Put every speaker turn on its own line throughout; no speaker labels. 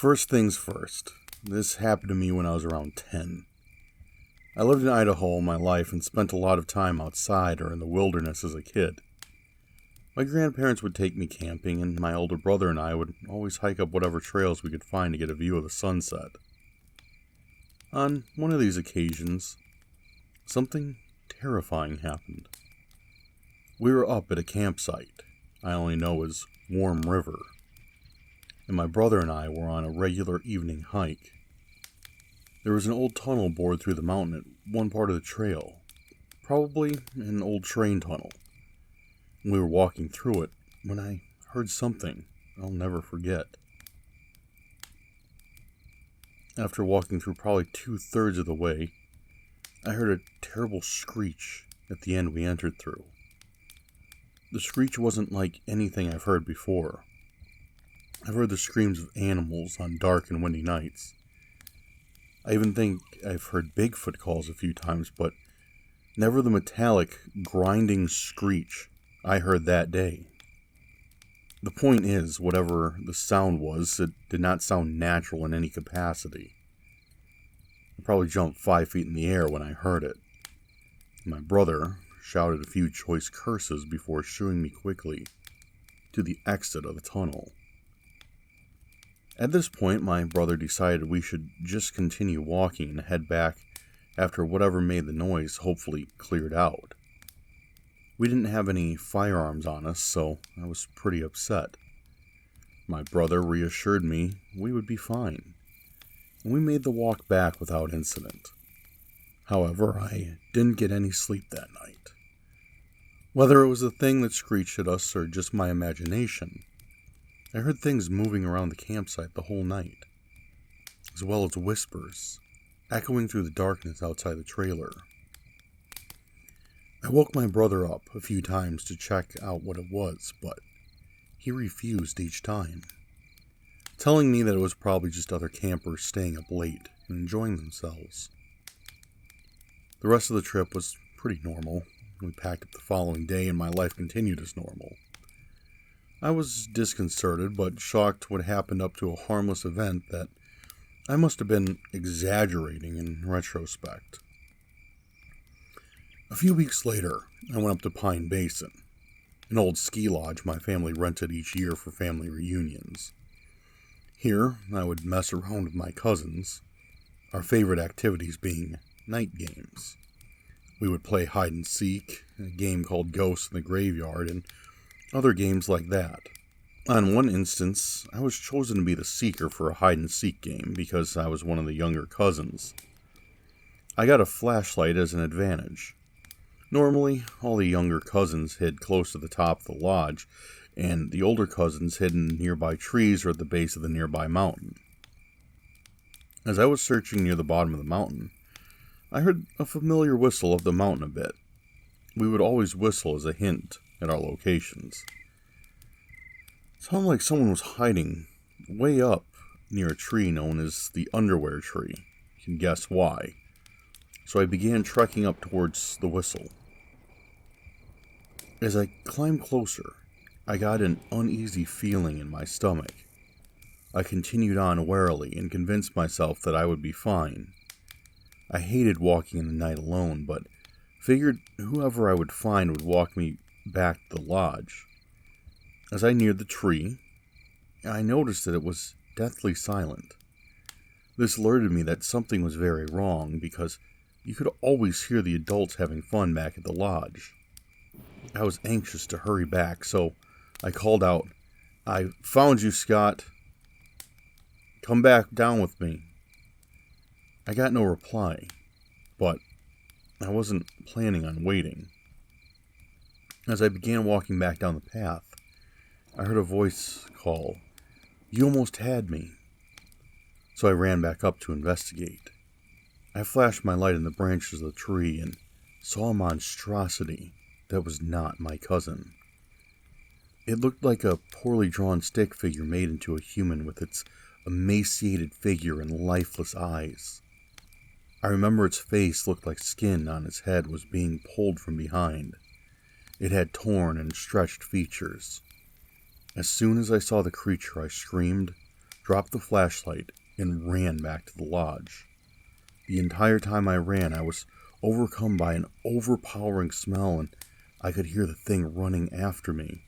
First things first, this happened to me when I was around 10. I lived in Idaho all my life and spent a lot of time outside or in the wilderness as a kid. My grandparents would take me camping, and my older brother and I would always hike up whatever trails we could find to get a view of the sunset. On one of these occasions, something terrifying happened. We were up at a campsite I only know as Warm River, and my brother and I were on a regular evening hike. There was an old tunnel bored through the mountain at one part of the trail, probably an old train tunnel. We were walking through it when I heard something I'll never forget. After walking through probably 2/3 of the way, I heard a terrible screech at the end we entered through. The screech wasn't like anything I've heard before. I've heard the screams of animals on dark and windy nights. I even think I've heard Bigfoot calls a few times, but never the metallic, grinding screech I heard that day. The point is, whatever the sound was, it did not sound natural in any capacity. I probably jumped 5 feet in the air when I heard it. My brother shouted a few choice curses before shooing me quickly to the exit of the tunnel. At this point, my brother decided we should just continue walking and head back after whatever made the noise hopefully cleared out. We didn't have any firearms on us, so I was pretty upset. My brother reassured me we would be fine, and we made the walk back without incident. However, I didn't get any sleep that night. Whether it was the thing that screeched at us or just my imagination, I heard things moving around the campsite the whole night, as well as whispers echoing through the darkness outside the trailer. I woke my brother up a few times to check out what it was, but he refused each time, telling me that it was probably just other campers staying up late and enjoying themselves. The rest of the trip was pretty normal. We packed up the following day and my life continued as normal. I was disconcerted, but shocked what happened up to a harmless event that I must have been exaggerating in retrospect. A few weeks later, I went up to Pine Basin, an old ski lodge my family rented each year for family reunions. Here, I would mess around with my cousins, our favorite activities being night games. We would play hide and seek, a game called Ghosts in the Graveyard, and other games like that. On one instance, I was chosen to be the seeker for a hide-and-seek game because I was one of the younger cousins. I got a flashlight as an advantage. Normally, all the younger cousins hid close to the top of the lodge, and the older cousins hid in nearby trees or at the base of the nearby mountain. As I was searching near the bottom of the mountain, I heard a familiar whistle of the mountain a bit. We would always whistle as a hint at our locations. It sounded like someone was hiding way up near a tree known as the underwear tree. You can guess why. So I began trekking up towards the whistle. As I climbed closer, I got an uneasy feeling in my stomach. I continued on warily and convinced myself that I would be fine. I hated walking in the night alone, but figured whoever I would find would walk me back to the lodge. As I neared the tree, I noticed that it was deathly silent. This alerted me that something was very wrong because you could always hear the adults having fun back at the lodge. I was anxious to hurry back, so I called out, "I found you, Scott. Come back down with me." I got no reply, but I wasn't planning on waiting. As I began walking back down the path, I heard a voice call, "You almost had me." So I ran back up to investigate. I flashed my light in the branches of the tree and saw a monstrosity that was not my cousin. It looked like a poorly drawn stick figure made into a human with its emaciated figure and lifeless eyes. I remember its face looked like skin on its head was being pulled from behind. It had torn and stretched features. As soon as I saw the creature, I screamed, dropped the flashlight, and ran back to the lodge. The entire time I ran, I was overcome by an overpowering smell, and I could hear the thing running after me.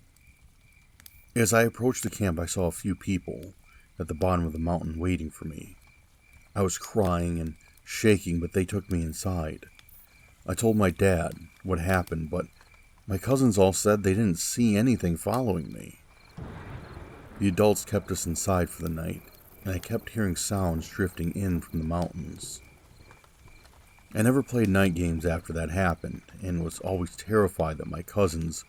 As I approached the camp, I saw a few people at the bottom of the mountain waiting for me. I was crying and shaking, but they took me inside. I told my dad what happened, but my cousins all said they didn't see anything following me. The adults kept us inside for the night, and I kept hearing sounds drifting in from the mountains. I never played night games after that happened, and was always terrified that my cousins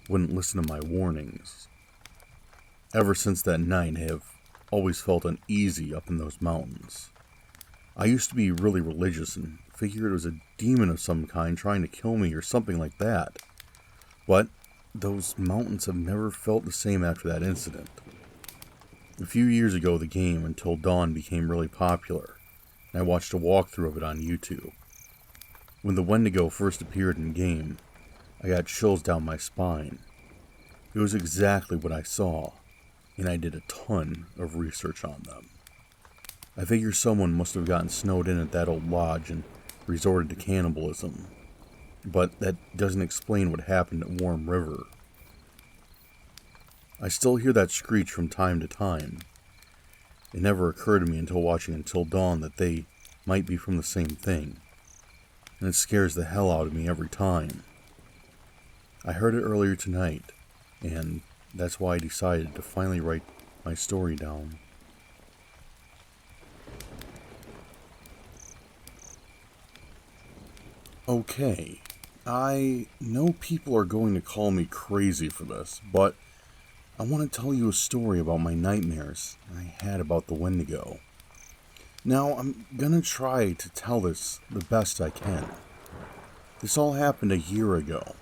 wouldn't listen to my warnings. Ever since that night, I have always felt uneasy up in those mountains. I used to be really religious and figured it was a demon of some kind trying to kill me or something like that. But those mountains have never felt the same after that incident. A few years ago, the game Until Dawn became really popular, and I watched a walkthrough of it on YouTube. When the Wendigo first appeared in the game, I got chills down my spine. It was exactly what I saw, and I did a ton of research on them. I figure someone must have gotten snowed in at that old lodge and resorted to cannibalism, but that doesn't explain what happened at Warm River. I still hear that screech from time to time. It never occurred to me until watching Until Dawn that they might be from the same thing, and it scares the hell out of me every time. I heard it earlier tonight, and that's why I decided to finally write my story down. Okay, I know people are going to call me crazy for this, but I want to tell you a story about my nightmares I had about the Wendigo. Now, I'm gonna try to tell this the best I can. This all happened a year ago.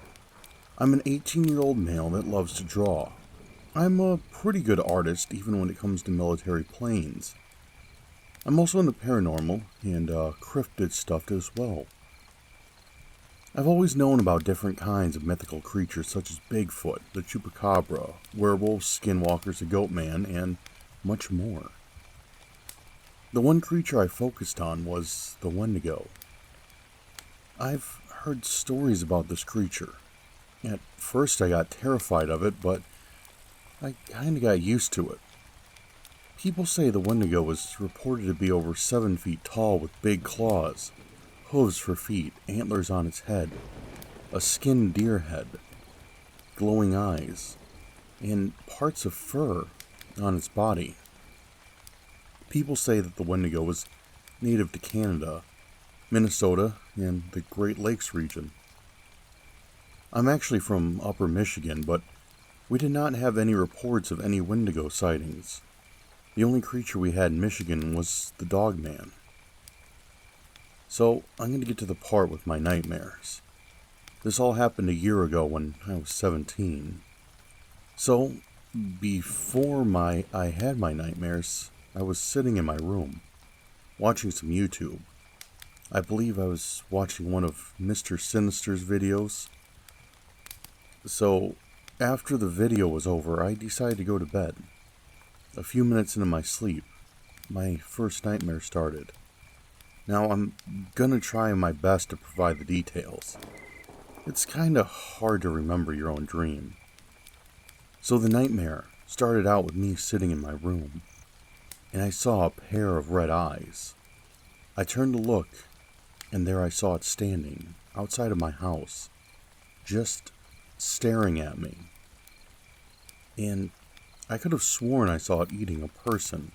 I'm an 18-year-old male that loves to draw. I'm a pretty good artist, even when it comes to military planes. I'm also into paranormal and cryptid stuff as well. I've always known about different kinds of mythical creatures such as Bigfoot, the Chupacabra, werewolves, skinwalkers, the Goatman, and much more. The one creature I focused on was the Wendigo. I've heard stories about this creature. At first I got terrified of it, but I kinda got used to it. People say the Wendigo was reported to be over 7 feet tall with big claws, hooves for feet, antlers on its head, a skinned deer head, glowing eyes, and parts of fur on its body. People say that the Wendigo was native to Canada, Minnesota, and the Great Lakes region. I'm actually from Upper Michigan, but we did not have any reports of any Wendigo sightings. The only creature we had in Michigan was the Dogman. So, I'm going to get to the part with my nightmares. This all happened a year ago when I was 17. So, before I had my nightmares, I was sitting in my room, watching some YouTube. I believe I was watching one of Mr. Sinister's videos. So, after the video was over, I decided to go to bed. A few minutes into my sleep, my first nightmare started. Now, I'm gonna try my best to provide the details. It's kinda hard to remember your own dream. So the nightmare started out with me sitting in my room, and I saw a pair of red eyes. I turned to look, and there I saw it standing outside of my house, just staring at me. And I could have sworn I saw it eating a person.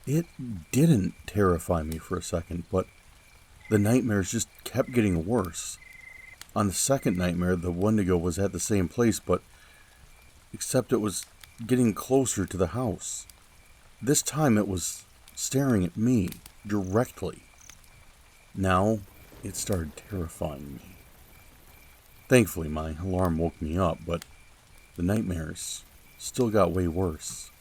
It didn't terrify me for a second, but the nightmares just kept getting worse. On the second nightmare, the Wendigo was at the same place, but except it was getting closer to the house. This time it was staring at me directly. Now it started terrifying me. Thankfully, my alarm woke me up, but the nightmares still got way worse.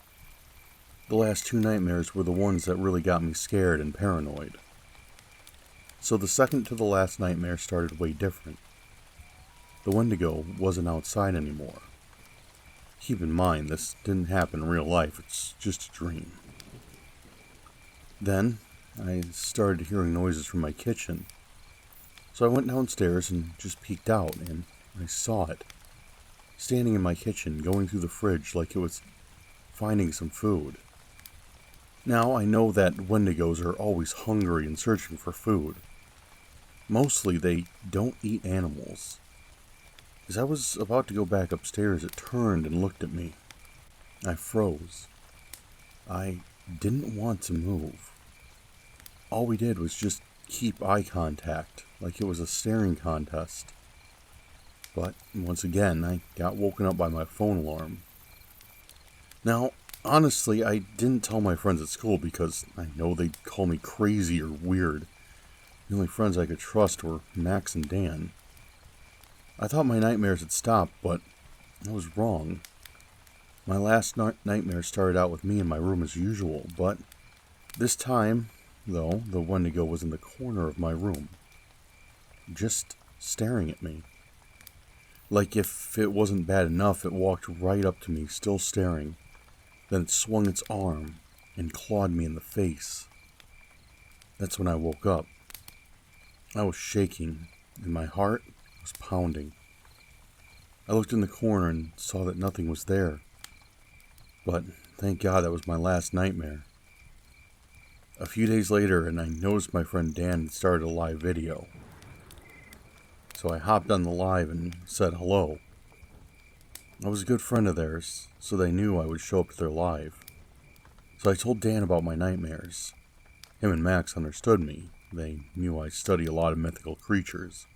The last 2 nightmares were the ones that really got me scared and paranoid. So the second to the last nightmare started way different. The Wendigo wasn't outside anymore. Keep in mind, this didn't happen in real life, it's just a dream. Then, I started hearing noises from my kitchen. So I went downstairs and just peeked out, and I saw it. Standing in my kitchen, going through the fridge like it was finding some food. Now, I know that Wendigos are always hungry and searching for food. Mostly, they don't eat animals. As I was about to go back upstairs, it turned and looked at me. I froze. I didn't want to move. All we did was just keep eye contact, like it was a staring contest. But, once again, I got woken up by my phone alarm. Now, honestly, I didn't tell my friends at school because I know they'd call me crazy or weird. The only friends I could trust were Max and Dan. I thought my nightmares had stopped, but I was wrong. My last nightmare started out with me in my room as usual, but this time, though, the Wendigo was in the corner of my room, just staring at me. Like if it wasn't bad enough, it walked right up to me, still staring. Then it swung its arm and clawed me in the face. That's when I woke up. I was shaking, and my heart was pounding. I looked in the corner and saw that nothing was there. But thank God that was my last nightmare. A few days later, and I noticed my friend Dan had started a live video. So I hopped on the live and said hello. I was a good friend of theirs, so they knew I would show up to their live. So I told Dan about my nightmares. Him and Max understood me. They knew I study a lot of mythical creatures.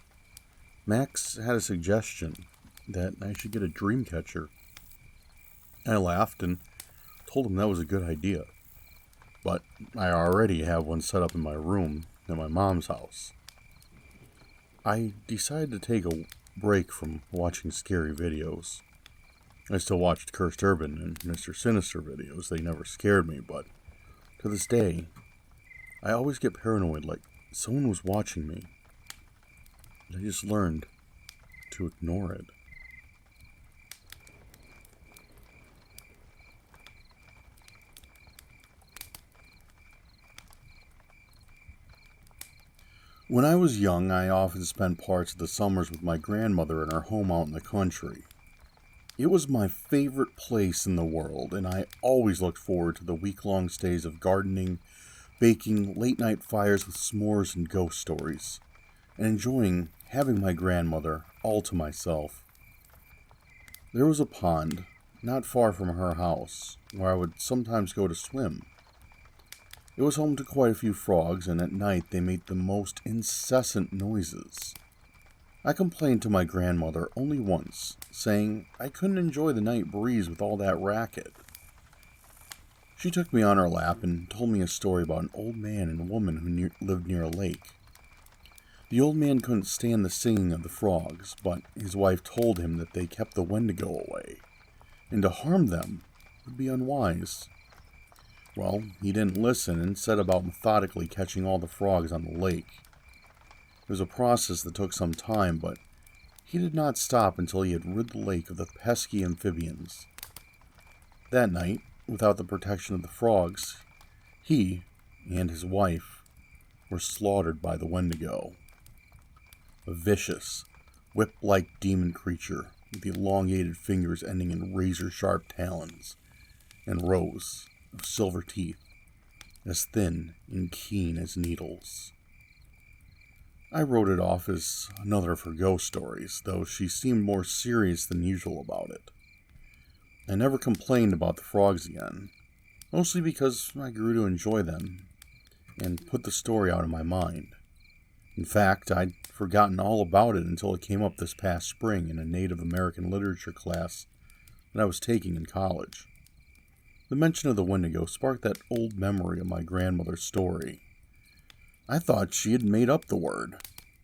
Max had a suggestion that I should get a dream catcher. I laughed and told him that was a good idea. But I already have one set up in my room at my mom's house. I decided to take a break from watching scary videos. I still watched Cursed Urban and Mr. Sinister videos. They never scared me, but to this day, I always get paranoid like someone was watching me. And I just learned to ignore it. When I was young, I often spent parts of the summers with my grandmother in our home out in the country. It was my favorite place in the world, and I always looked forward to the week-long stays of gardening, baking, late-night fires with s'mores and ghost stories, and enjoying having my grandmother all to myself. There was a pond, not far from her house, where I would sometimes go to swim. It was home to quite a few frogs, and at night they made the most incessant noises. I complained to my grandmother only once, saying I couldn't enjoy the night breeze with all that racket. She took me on her lap and told me a story about an old man and a woman who lived near a lake. The old man couldn't stand the singing of the frogs, but his wife told him that they kept the Wendigo away, and to harm them would be unwise. Well, he didn't listen and set about methodically catching all the frogs on the lake. It was a process that took some time, but he did not stop until he had rid the lake of the pesky amphibians. That night, without the protection of the frogs, he and his wife were slaughtered by the Wendigo. A vicious, whip-like demon creature with elongated fingers ending in razor-sharp talons and rows of silver teeth as thin and keen as needles. I wrote it off as another of her ghost stories, though she seemed more serious than usual about it. I never complained about the frogs again, mostly because I grew to enjoy them and put the story out of my mind. In fact, I'd forgotten all about it until it came up this past spring in a Native American literature class that I was taking in college. The mention of the Wendigo sparked that old memory of my grandmother's story. I thought she had made up the word.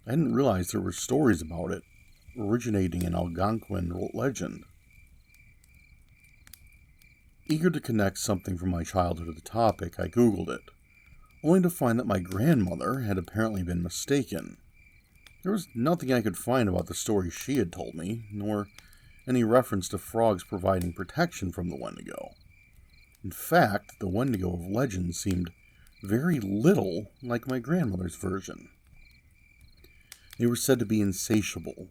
I didn't realize there were stories about it, originating in Algonquin legend. Eager to connect something from my childhood to the topic, I Googled it, only to find that my grandmother had apparently been mistaken. There was nothing I could find about the story she had told me, nor any reference to frogs providing protection from the Wendigo. In fact, the Wendigo of legend seemed very little like my grandmother's version. They were said to be insatiable,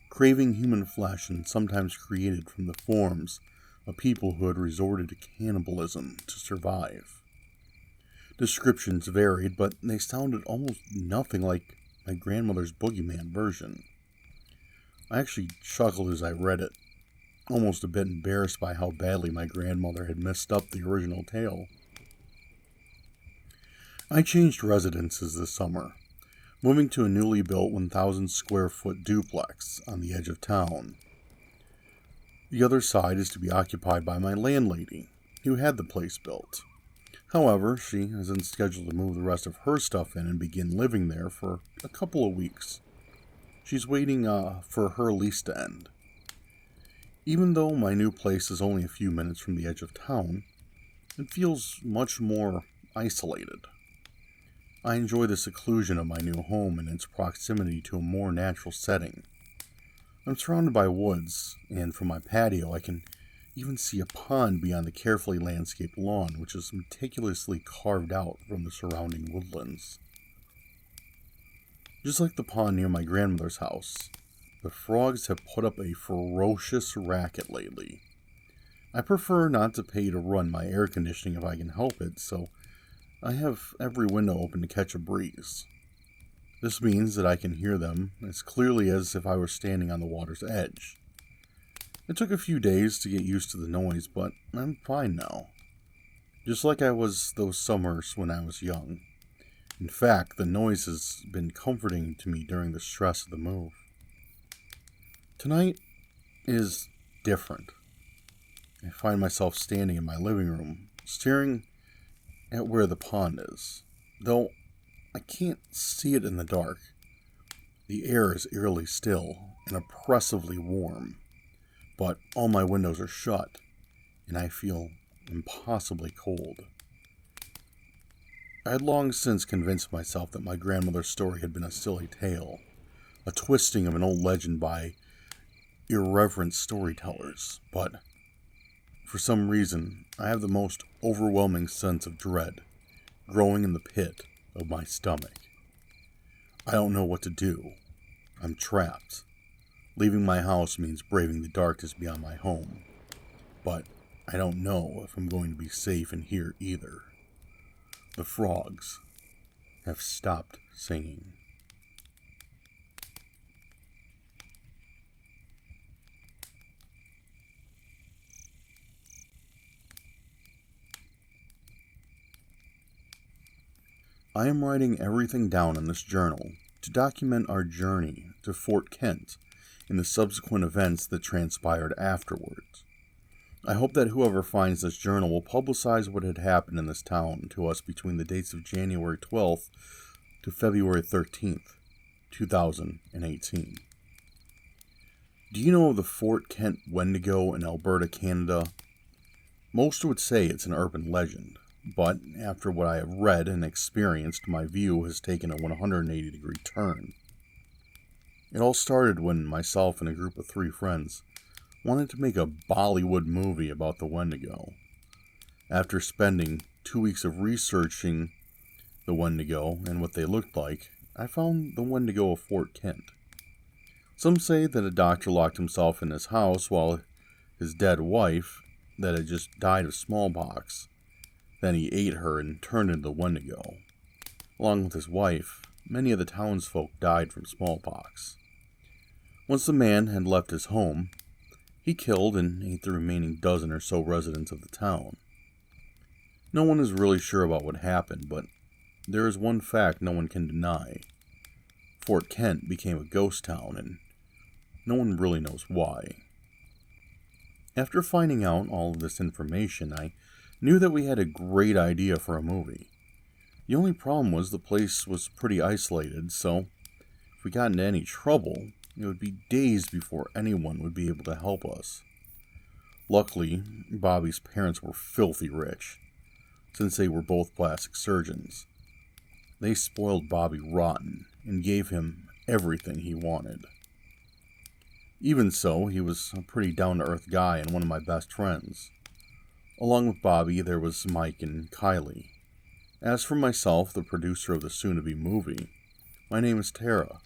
craving human flesh and sometimes created from the forms of people who had resorted to cannibalism to survive. Descriptions varied, but they sounded almost nothing like my grandmother's boogeyman version. I actually chuckled as I read it, almost a bit embarrassed by how badly my grandmother had messed up the original tale. I changed residences this summer, moving to a newly built 1,000 square foot duplex on the edge of town. The other side is to be occupied by my landlady, who had the place built. However, she isn't scheduled to move the rest of her stuff in and begin living there for a couple of weeks. She's waiting for her lease to end. Even though my new place is only a few minutes from the edge of town, it feels much more isolated. I enjoy the seclusion of my new home and its proximity to a more natural setting. I'm surrounded by woods, and from my patio I can even see a pond beyond the carefully landscaped lawn, which is meticulously carved out from the surrounding woodlands. Just like the pond near my grandmother's house, the frogs have put up a ferocious racket lately. I prefer not to pay to run my air conditioning if I can help it, so I have every window open to catch a breeze. This means that I can hear them as clearly as if I were standing on the water's edge. It took a few days to get used to the noise, but I'm fine now. Just like I was those summers when I was young. In fact, the noise has been comforting to me during the stress of the move. Tonight is different. I find myself standing in my living room, staring at where the pond is, though I can't see it in the dark. The air is eerily still and oppressively warm, but all my windows are shut, and I feel impossibly cold. I had long since convinced myself that my grandmother's story had been a silly tale, a twisting of an old legend by irreverent storytellers, but for some reason, I have the most overwhelming sense of dread growing in the pit of my stomach. I don't know what to do. I'm trapped. Leaving my house means braving the darkness beyond my home, but I don't know if I'm going to be safe in here either. The frogs have stopped singing. I am writing everything down in this journal to document our journey to Fort Kent and the subsequent events that transpired afterwards. I hope that whoever finds this journal will publicize what had happened in this town to us between the dates of January 12th to February 13th, 2018. Do you know of the Fort Kent Wendigo in Alberta, Canada? Most would say it's an urban legend. But after what I have read and experienced, my view has taken a 180-degree turn. It all started when myself and a group of 3 friends wanted to make a Bollywood movie about the Wendigo. After spending 2 weeks of researching the Wendigo and what they looked like, I found the Wendigo of Fort Kent. Some say that a doctor locked himself in his house while his dead wife, that had just died of smallpox, then he ate her and turned into the Wendigo. Along with his wife, many of the townsfolk died from smallpox. Once the man had left his home, he killed and ate the remaining dozen or so residents of the town. No one is really sure about what happened, but there is one fact no one can deny. Fort Kent became a ghost town, and no one really knows why. After finding out all of this information, I knew that we had a great idea for a movie. The only problem was the place was pretty isolated, so if we got into any trouble, it would be days before anyone would be able to help us. Luckily, Bobby's parents were filthy rich, since they were both plastic surgeons. They spoiled Bobby rotten and gave him everything he wanted. Even so, he was a pretty down-to-earth guy and one of my best friends. Along with Bobby, there was Mike and Kylie, As for myself, the producer of the soon-to-be movie, my name is Tara.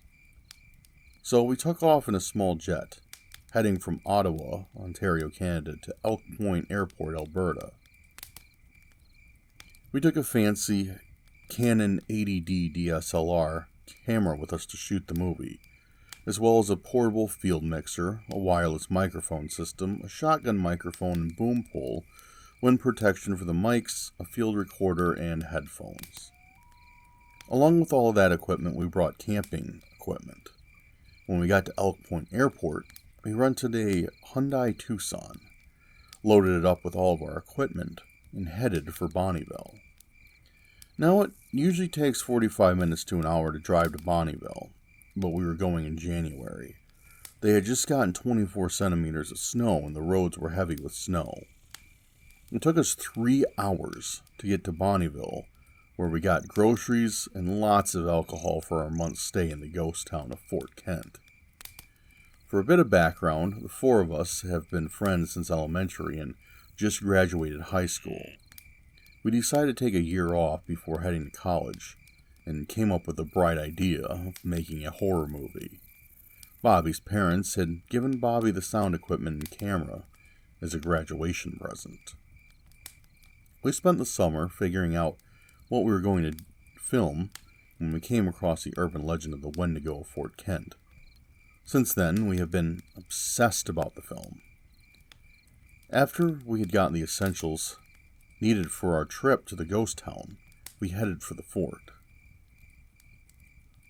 So we took off in a small jet, heading from Ottawa, Ontario, Canada, to Elk Point Airport, Alberta. We took a fancy Canon 80D DSLR camera with us to shoot the movie, as well as a portable field mixer, a wireless microphone system, a shotgun microphone and boom pole, wind protection for the mics, a field recorder, and headphones. Along with all of that equipment, we brought camping equipment. When we got to Elk Point Airport, we rented a Hyundai Tucson, loaded it up with all of our equipment, and headed for Bonnieville. Now, it usually takes 45 minutes to an hour to drive to Bonnieville, but we were going in January. They had just gotten 24 centimeters of snow and the roads were heavy with snow. It took us 3 hours to get to Bonnieville, where we got groceries and lots of alcohol for our month's stay in the ghost town of Fort Kent. For a bit of background, the four of us have been friends since elementary and just graduated high school. We decided to take a year off before heading to college, and came up with the bright idea of making a horror movie. Bobby's parents had given Bobby the sound equipment and camera as a graduation present. We spent the summer figuring out what we were going to film when we came across the urban legend of the Wendigo of Fort Kent. Since then, we have been obsessed about the film. After we had gotten the essentials needed for our trip to the ghost town, we headed for the fort.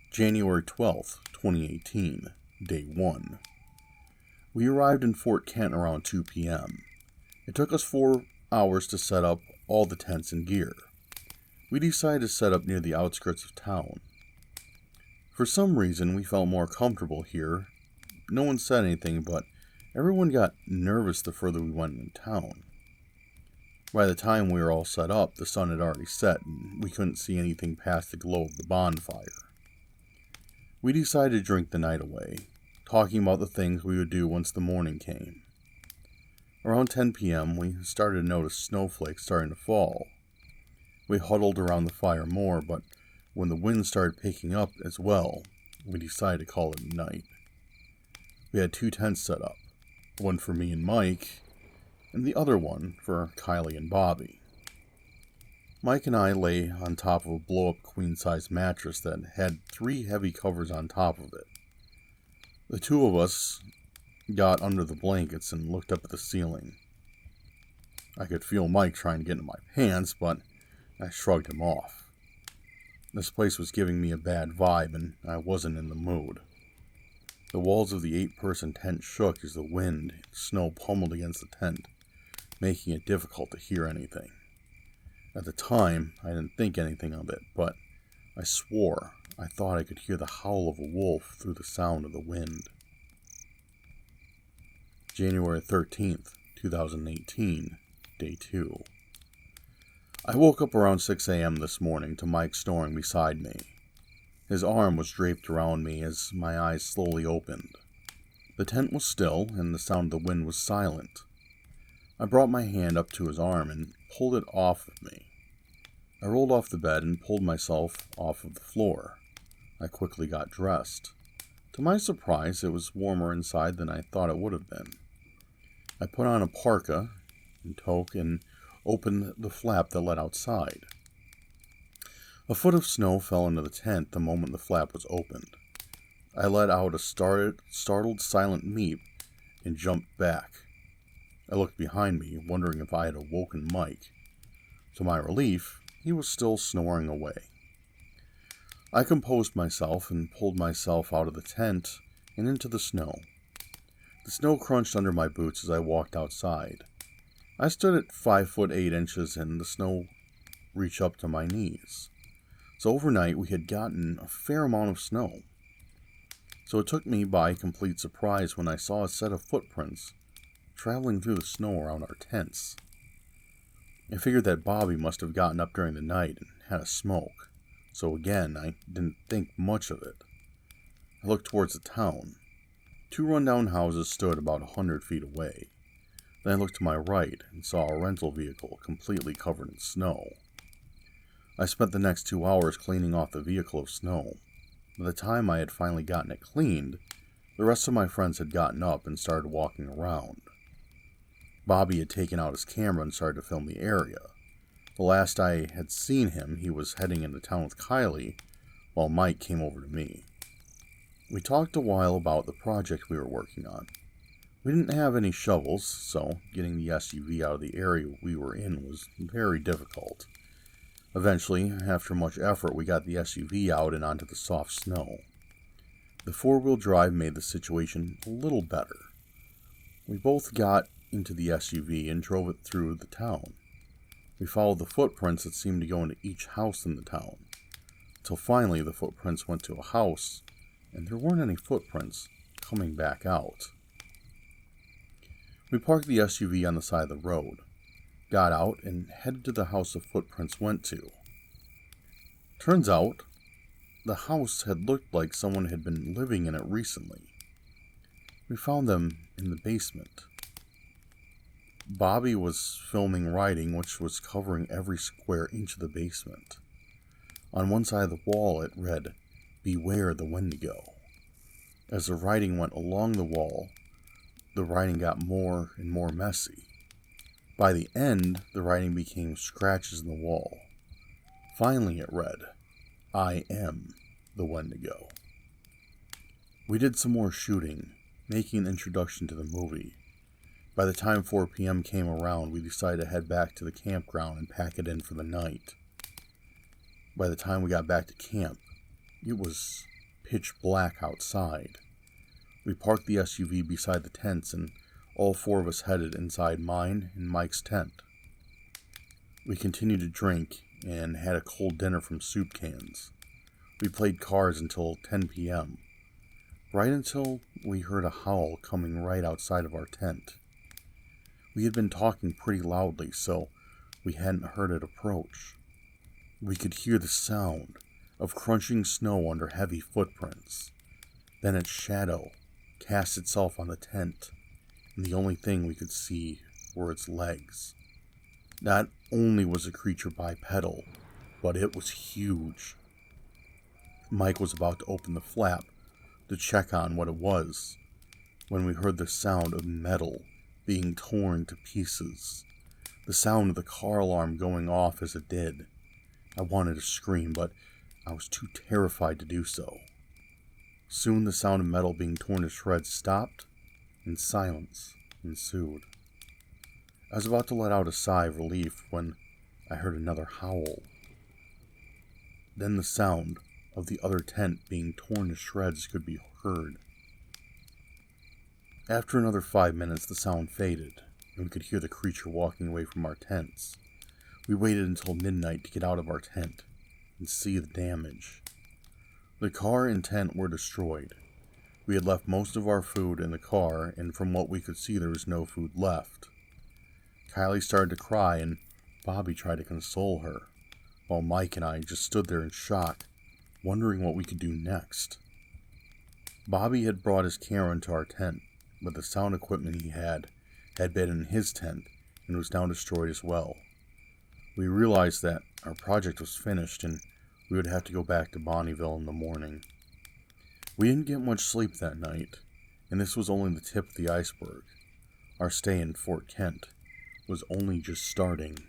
January 12th, 2018, Day 1. We arrived in Fort Kent around 2 p.m. It took us 4 hours to set up all the tents and gear. We decided to set up near the outskirts of town. For some reason, we felt more comfortable here. No one said anything, but everyone got nervous the further we went in town. By the time we were all set up, the sun had already set, and we couldn't see anything past the glow of the bonfire. We decided to drink the night away, talking about the things we would do once the morning came. Around 10 p.m., we started to notice snowflakes starting to fall. We huddled around the fire more, but when the wind started picking up as well, we decided to call it a night. We had 2 tents set up, one for me and Mike, and the other one for Kylie and Bobby. Mike and I lay on top of a blow-up queen-size mattress that had 3 heavy covers on top of it. The 2 of us got under the blankets and looked up at the ceiling. I could feel Mike trying to get into my pants, but I shrugged him off. This place was giving me a bad vibe, and I wasn't in the mood. The walls of the 8-person tent shook as the wind and snow pummeled against the tent, making it difficult to hear anything. At the time, I didn't think anything of it, but I swore I thought I could hear the howl of a wolf through the sound of the wind. January 13th, 2018, Day 2. I woke up around 6 a.m. this morning to Mike snoring beside me. His arm was draped around me as my eyes slowly opened. The tent was still, and the sound of the wind was silent. I brought my hand up to his arm and pulled it off of me. I rolled off the bed and pulled myself off of the floor. I quickly got dressed. To my surprise, it was warmer inside than I thought it would have been. I put on a parka and toque and opened the flap that led outside. A foot of snow fell into the tent the moment the flap was opened. I let out a startled silent meep and jumped back. I looked behind me, wondering if I had awoken Mike. To my relief, he was still snoring away. I composed myself and pulled myself out of the tent and into the snow. The snow crunched under my boots as I walked outside. I stood at 5 foot 8 inches and the snow reached up to my knees. So overnight we had gotten a fair amount of snow. So it took me by complete surprise when I saw a set of footprints traveling through the snow around our tents. I figured that Bobby must have gotten up during the night and had a smoke. So again, I didn't think much of it. I looked towards the town. 2 rundown houses stood about 100 feet away. Then I looked to my right and saw a rental vehicle completely covered in snow. I spent the next 2 hours cleaning off the vehicle of snow. By the time I had finally gotten it cleaned, the rest of my friends had gotten up and started walking around. Bobby had taken out his camera and started to film the area. The last I had seen him, he was heading into town with Kylie, while Mike came over to me. We talked a while about the project we were working on. We didn't have any shovels, so getting the SUV out of the area we were in was very difficult. Eventually, after much effort, we got the SUV out and onto the soft snow. The 4-wheel drive made the situation a little better. We both got into the SUV and drove it through the town. We followed the footprints that seemed to go into each house in the town, until finally the footprints went to a house, and there weren't any footprints coming back out. We parked the SUV on the side of the road, got out, and headed to the house the footprints went to. Turns out, the house had looked like someone had been living in it recently. We found them in the basement. Bobby was filming writing which was covering every square inch of the basement. On one side of the wall it read, "Beware the Wendigo." As the writing went along the wall, the writing got more and more messy. By the end, the writing became scratches in the wall. Finally it read, "I am the Wendigo." We did some more shooting, making an introduction to the movie. By the time 4 p.m. came around, we decided to head back to the campground and pack it in for the night. By the time we got back to camp, it was pitch black outside. We parked the SUV beside the tents and all 4 of us headed inside mine and Mike's tent. We continued to drink and had a cold dinner from soup cans. We played cards until 10 p.m., right until we heard a howl coming right outside of our tent. We had been talking pretty loudly, so we hadn't heard it approach. We could hear the sound of crunching snow under heavy footprints. Then its shadow cast itself on the tent, and the only thing we could see were its legs. Not only was the creature bipedal, but it was huge. Mike was about to open the flap to check on what it was, when we heard the sound of metal being torn to pieces. The sound of the car alarm going off as it did. I wanted to scream, but I was too terrified to do so. Soon the sound of metal being torn to shreds stopped, and silence ensued. I was about to let out a sigh of relief when I heard another howl. Then the sound of the other tent being torn to shreds could be heard. After another 5 minutes, the sound faded, and we could hear the creature walking away from our tents. We waited until midnight to get out of our tent and see the damage. The car and tent were destroyed. We had left most of our food in the car, and from what we could see, there was no food left. Kylie started to cry, and Bobby tried to console her, while Mike and I just stood there in shock, wondering what we could do next. Bobby had brought his camera into our tent, but the sound equipment he had been in his tent and was now destroyed as well. We realized that our project was finished and we would have to go back to Bonneville in the morning. We didn't get much sleep that night, and this was only the tip of the iceberg. Our stay in Fort Kent was only just starting.